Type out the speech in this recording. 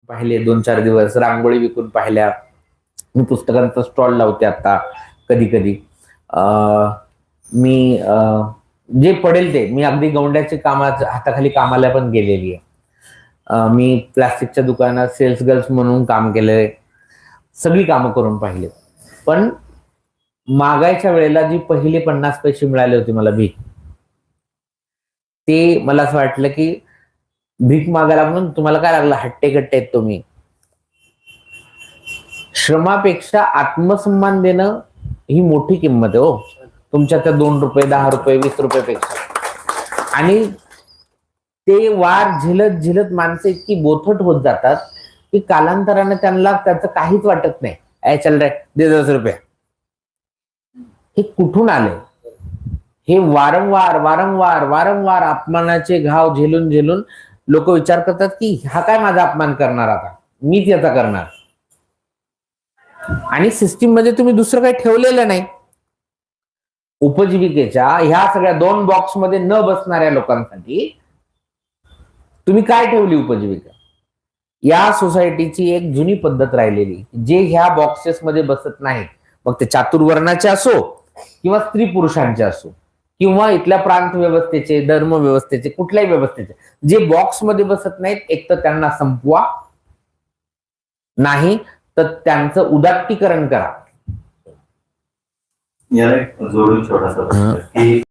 पाहिले 2-4 दिवस, रांगोळी विकून पाहिल्या. मी पुस्तकांचा स्टॉल लावते आता कधी कधी. मी जे पडेल ते, मी अगदी गौंड्याचे कामाच्या हाताखाली कामाला पण गेलेली आहे. मी प्लास्टिकच्या दुकानात सेल्स गर्ल्स म्हणून काम केलंय. सगळी कामं करून पाहिले. पण मागायच्या वेळेला जी पहिली 50 पैसे मिळाले होते मला भीक, ते मला असं वाटलं की भीक मागायला म्हणून तुम्हाला काय लागलं, हट्टेकट्टे आहेत तुम्ही. श्रमापेक्षा आत्मसन्मान देणं ही मोठी किंमत आहे हो, तुमच्या त्या 2 रुपये, 10 रुपये, 20 रुपयापेक्षा. आणि ते वार झेलत झेलत माणसं इतकी बोथट होत जातात की कालांतराने त्यांना त्याचं काहीच वाटत नाही. चल रे, दे 10 रुपये. हे कुठून आले? हे वारंवार वारंवार वारंवार अपमानाचे घाव झेलून झेलून लोक विचार करतात की हा काय माझा अपमान करणार, आता मीच याचा करणार. आणि सिस्टीम मध्ये तुम्ही दुसरं काही ठेवलेलं नाही. उपजीविकेच्या ह्या सगळ्या 2 बॉक्स मध्ये न बसणाऱ्या लोकांसाठी तुम्ही काय ठेवली उपजीविका? या सोसायटीची एक जुनी पद्धत राहिलेली, जे ह्या बॉक्सेस मध्ये बसत नाहीत, मग ते चातुर्वर्णाचे असो किंवा स्त्री पुरुषांचे असो किंवा इथल्या प्रांत व्यवस्थेचे, धर्म व्यवस्थेचे, कुठल्याही व्यवस्थेचे, जे बॉक्स मध्ये बसत नाहीत, एक तर त्यांना संपवा, नाही तर त्यांचं उदात्तीकरण करा. याला जोडून छोटासा